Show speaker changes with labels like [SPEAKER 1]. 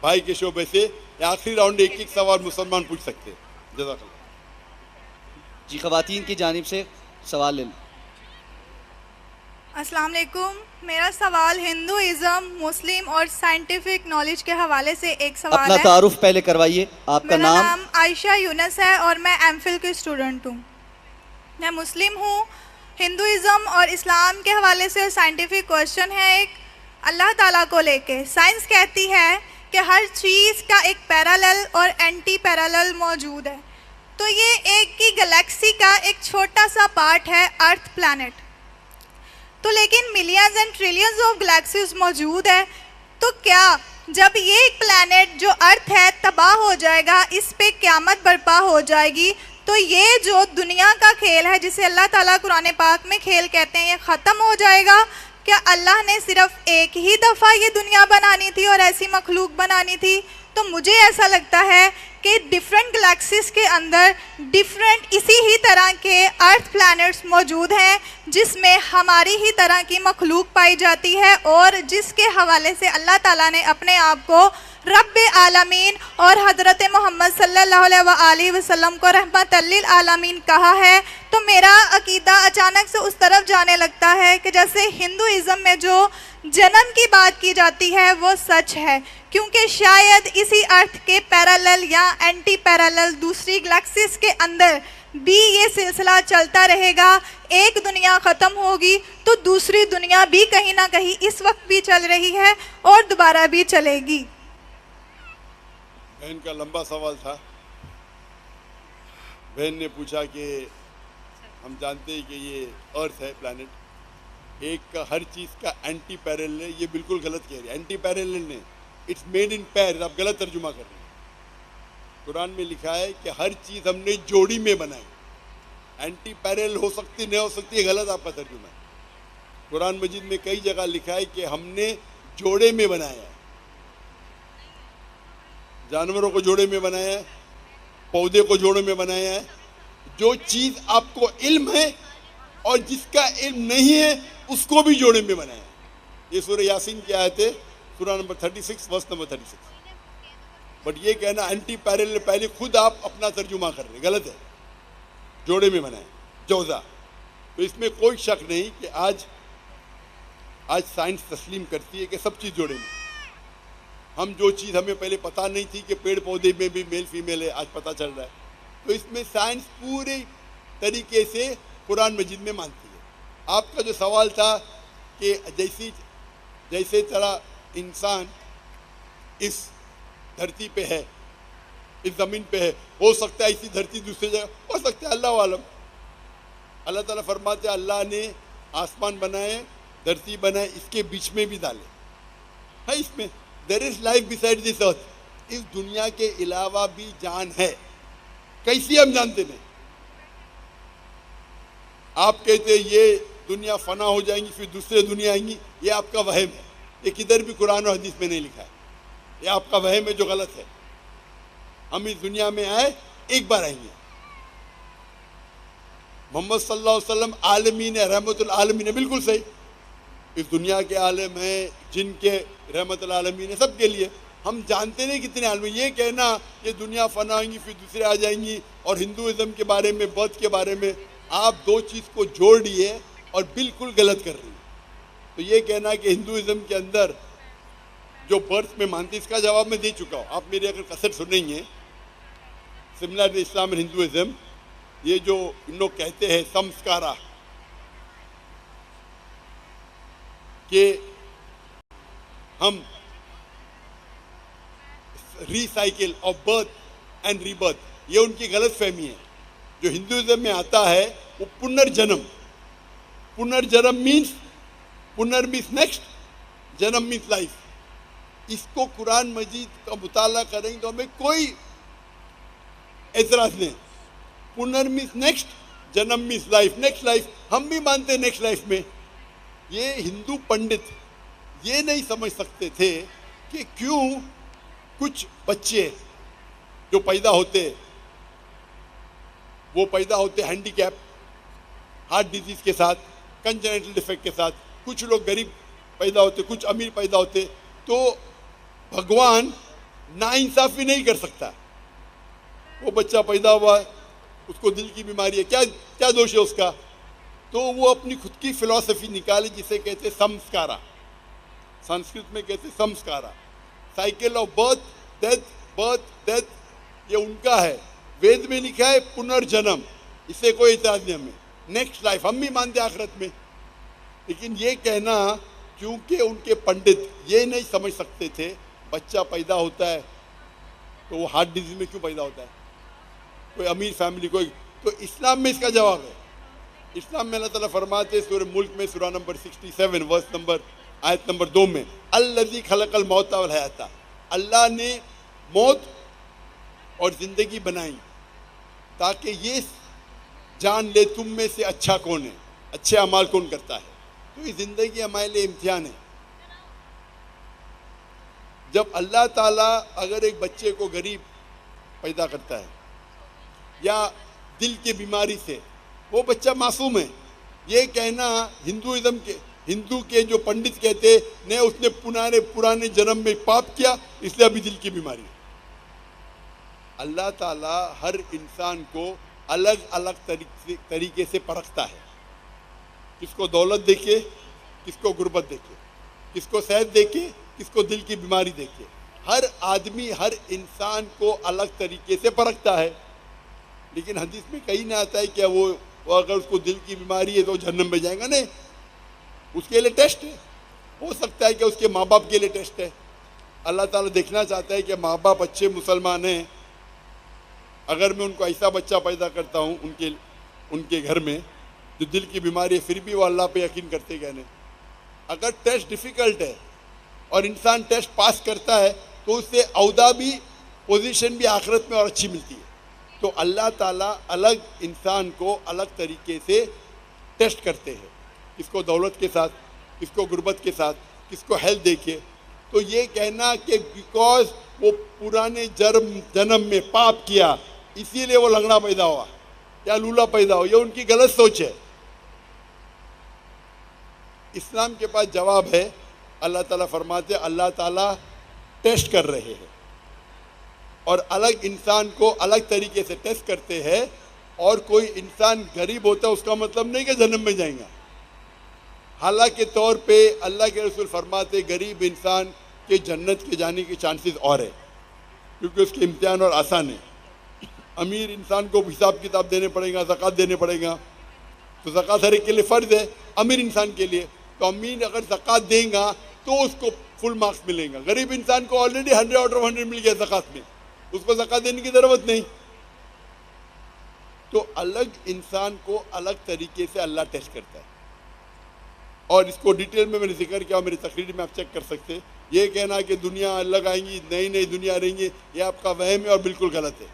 [SPEAKER 1] भाई के शोबे से आखिरी राउंड एक एक सवाल मुसलमान पूछ सकते हैं। जज़ाकल्लाह।
[SPEAKER 2] जी, ख़वातीन की जानिब से सवाल ले लें।
[SPEAKER 3] अस्सलाम वालेकुम। मेरा सवाल हिंदुइज़्म, मुस्लिम और साइंटिफिक नॉलेज के हवाले से एक सवाल
[SPEAKER 2] अपना
[SPEAKER 3] है।
[SPEAKER 2] तारुफ पहले करवाइए, आपका
[SPEAKER 3] मेरा
[SPEAKER 2] नाम।
[SPEAKER 3] नाम आयशा यूनस है और मैं एमफिल की स्टूडेंट हूँ। मैं मुस्लिम हूँ। हिंदुइज़्म और इस्लाम के हवाले से साइंटिफिक क्वेश्चन है एक, अल्लाह ताला को लेके। साइंस कहती है कि हर चीज़ का एक पैरेलल और एंटी पैरेलल मौजूद है। तो ये एक ही गैलेक्सी का एक छोटा सा पार्ट है, अर्थ प्लैनेट। तो लेकिन millions and trillions of galaxies मौजूद है। तो क्या जब ये एक प्लैनेट जो अर्थ है तबाह हो जाएगा, इस पे क़यामत बर्पा हो जाएगी, तो ये जो दुनिया का खेल है जिसे अल्लाह ताला कुरान पाक में खेल कहते हैं, ये ख़त्म हो जाएगा? क्या अल्लाह ने सिर्फ एक ही दफ़ा ये दुनिया बनानी थी और ऐसी मखलूक बनानी थी? तो मुझे ऐसा लगता है कि डिफरेंट गैलेक्सीज के अंदर डिफरेंट इसी ही तरह के अर्थ प्लैनेट्स मौजूद हैं जिसमें हमारी ही तरह की मखलूक पाई जाती है और जिसके हवाले से अल्लाह ताला ने अपने आप को रब्बे आलमीन और हज़रत मोहम्मद सल्लल्लाहु अलैहि वसल्लम को रहमतुल्लिल आलमीन कहा है। तो मेरा अकीदा अचानक से उस तरफ जाने लगता है कि जैसे हिंदुइज़्म में जो जन्म की बात की जाती है वो सच है, क्योंकि शायद इसी अर्थ के पैरेलल या एंटी पैरेलल दूसरी गैलेक्सीज के अंदर भी ये सिलसिला चलता रहेगा। एक दुनिया ख़त्म होगी तो दूसरी दुनिया भी कहीं ना कहीं इस वक्त भी चल रही है और दोबारा भी चलेगी।
[SPEAKER 1] बहन का लंबा सवाल था। बहन ने पूछा कि हम जानते हैं कि ये अर्थ है, प्लैनेट, एक का हर चीज़ का एंटी पैरेलल है। ये बिल्कुल गलत कह रही है। एंटी पैरेलल नहीं, इट्स मेड इन पैर। आप गलत तर्जुमा कर रहे हैं। कुरान में लिखा है कि हर चीज़ हमने जोड़ी में बनाई। एंटी पैरेलल हो सकती नहीं हो सकती, है गलत आपका तर्जुमा है। कुरान मजीद में कई जगह लिखा है कि हमने जोड़े में बनाया है। जानवरों को जोड़े में बनाया है, पौधे को जोड़े में बनाया है। जो चीज़ आपको इल्म है और जिसका इल्म नहीं है उसको भी जोड़े में बनाया है। ये सूरह यासीन की आयत है, सूरह नंबर 36 वर्स नंबर 36। बट ये कहना एंटी पैरेलल, पहले खुद आप अपना तर्जुमा कर रहे हैं, गलत है। जोड़े में बनाए, जौजा। तो इसमें कोई शक नहीं कि आज साइंस तस्लीम करती है कि सब चीज़ जोड़े में। हम जो चीज़ हमें पहले पता नहीं थी कि पेड़ पौधे में भी मेल फीमेल है, आज पता चल रहा है। तो इसमें साइंस पूरे तरीके से कुरान मजीद में मानती है। आपका जो सवाल था कि जैसे तरह इंसान इस धरती पे है, इस ज़मीन पे है, हो सकता है इसी धरती दूसरी जगह हो सकता है, अल्लाह वालम। अल्लाह ताला फरमाते हैं अल्लाह ने आसमान बनाए, धरती बनाए, इसके बीच में भी डाले है। इसमें there is life beside this earth. इस दुनिया के अलावा भी जान है। कैसी हम जानते नहीं। आप कहते ये दुनिया फना हो जाएंगी फिर दूसरे दुनिया आएंगी, ये आपका वहम है। ये किधर भी कुरान और हदीस में नहीं लिखा है। ये आपका वहम है जो गलत है। हम इस दुनिया में आए, एक बार आएंगे। मोहम्मद सल्लल्लाहु अलैहि वसल्लम आलमीन है, रहमतुल आलमीन है, बिल्कुल सही। इस दुनिया के आलम हैं, जिनके रहमतुल आलमीन है, सबके लिए। हम जानते नहीं कितने आलम। ये कहना ये दुनिया फना होंगी फिर दूसरे आ जाएंगी, और हिंदुइज्म के बारे में, बौद्ध के बारे में आप दो चीज़ को जोड़ दिए और बिल्कुल गलत कर रही है। तो ये कहना कि हिंदुइज्म के अंदर जो बर्थ में मानती, इसका जवाब मैं दे चुका हूँ। आप मेरी अगर कसर सुनेंगे, सिमिलर इस्लाम एंड हिंदुइज्म, ये जो इन लोग कहते हैं संस्कारा, कि हम recycle of birth and rebirth, ये उनकी गलत फहमी है। जो हिंदुइज्म में आता है वो पुनर्जन्म। पुनर्जन्म मीन्स, पुनर् मीन्स नेक्स्ट, जन्म मीन्स लाइफ। इसको कुरान मजीद का मुताला करेंगे तो हमें कोई एतराज नहीं। पुनर् मीन्स नेक्स्ट, जन्म मीन्स लाइफ, नेक्स्ट लाइफ। हम भी मानते हैं नेक्स्ट लाइफ में। ये हिंदू पंडित ये नहीं समझ सकते थे कि क्यों कुछ बच्चे जो पैदा होते, वो पैदा होते हैंडीकैप, हार्ट डिजीज के साथ, कंजेनिटल डिफेक्ट के साथ। कुछ लोग गरीब पैदा होते, कुछ अमीर पैदा होते। तो भगवान नाइंसाफी नहीं कर सकता। वो बच्चा पैदा हुआ है, उसको दिल की बीमारी है, क्या क्या दोष है उसका? तो वो अपनी खुद की फिलॉसफी निकाले जिसे कहते संस्कारा, संस्कृत में कहते संस्कारा, साइकिल ऑफ बर्थ डेथ, ये उनका है। वेद में लिखा है पुनर्जन्म, इसे कोई इतराज नहीं हमें, नेक्स्ट लाइफ हम भी मानते आखिरत में। लेकिन ये कहना, क्योंकि उनके पंडित ये नहीं समझ सकते थे बच्चा पैदा होता है तो वो हार्ट डिजीज में क्यों पैदा होता है, कोई अमीर फैमिली कोई, तो इस्लाम में इसका जवाब है। इस्लाम में अल्लाह ताला फरमाते सूरह मुल्क में सूरह नंबर 67 वर्स नंबर आयत नंबर 2 में, अल्लज़ी खलक़ल मौत वल हयाता, अल्लाह ने मौत और ज़िंदगी बनाई ताकि ये जान ले तुम में से अच्छा कौन है, अच्छे अमाल कौन करता है। तो ये ज़िंदगी हमारे लिए इम्तिहान है। जब अल्लाह ताला अगर एक बच्चे को गरीब पैदा करता है या दिल की बीमारी से, वो बच्चा मासूम है। ये कहना हिंदू के जो पंडित कहते ने उसने पुराने जन्म में पाप किया इसलिए अभी दिल की बीमारी है। अल्लाह ताला हर इंसान को अलग अलग तरीके से परखता है, किसको दौलत देके, किसको गुर्बत देके, किसको सेहत देके, किसको दिल की बीमारी देके। हर आदमी हर इंसान को अलग तरीके से परखता है। लेकिन हदीस में कहीं ना आता है क्या वो अगर उसको दिल की बीमारी है तो जहन्नम में जाएगा? नहीं, उसके लिए टेस्ट है। हो सकता है कि उसके माँ बाप के लिए टेस्ट है। अल्लाह ताला देखना चाहता है कि माँ बाप अच्छे मुसलमान हैं, अगर मैं उनको ऐसा बच्चा पैदा करता हूँ उनके घर में जो दिल की बीमारी है, फिर भी वो अल्लाह पे यकीन करते क्या नहीं। अगर टेस्ट डिफ़िकल्ट है और इंसान टेस्ट पास करता है तो उससे औदा भी, पोजीशन भी आखिरत में और अच्छी मिलती है। तो अल्लाह ताला अलग इंसान को अलग तरीके से टेस्ट करते हैं, किसको दौलत के साथ, किसको गुर्बत के साथ, किसको हेल्थ देके। तो ये कहना कि बिकॉज वो पुराने जन्म में पाप किया इसीलिए वो लंगड़ा पैदा हुआ या लूला पैदा हुआ, ये उनकी गलत सोच है। इस्लाम के पास जवाब है। अल्लाह ताला फरमाते अल्लाह ताला टेस्ट कर रहे हैं और अलग इंसान को अलग तरीके से टेस्ट करते हैं। और कोई इंसान गरीब होता है उसका मतलब नहीं कि जन्म में जाएगा। हालांकि तौर पे अल्लाह के रसूल फरमाते गरीब इंसान के जन्नत के जाने के चांसेस और है, क्योंकि उसके इम्तिहान और आसान है। अमीर इंसान को हिसाब किताब देने पड़ेगा, ज़कात देने पड़ेगा, तो ज़कात हर एक के लिए फ़र्ज है। अमीर इंसान के लिए तो अमीर अगर ज़कात देगा तो उसको फुल मार्क्स मिलेगा। गरीब इंसान को ऑलरेडी 100 आउट ऑफ 100 मिल गया ज़कात में, उसको ज़कात देने की ज़रूरत नहीं। तो अलग इंसान को अलग तरीके से अल्लाह टेस्ट करता है। और इसको डिटेल में मैंने जिक्र किया, मेरी तकरीर में आप चेक कर सकते हैं। ये कहना कि दुनिया अलग आएंगी, नई नई दुनिया रहेंगी, ये आपका वहम है और बिल्कुल गलत है।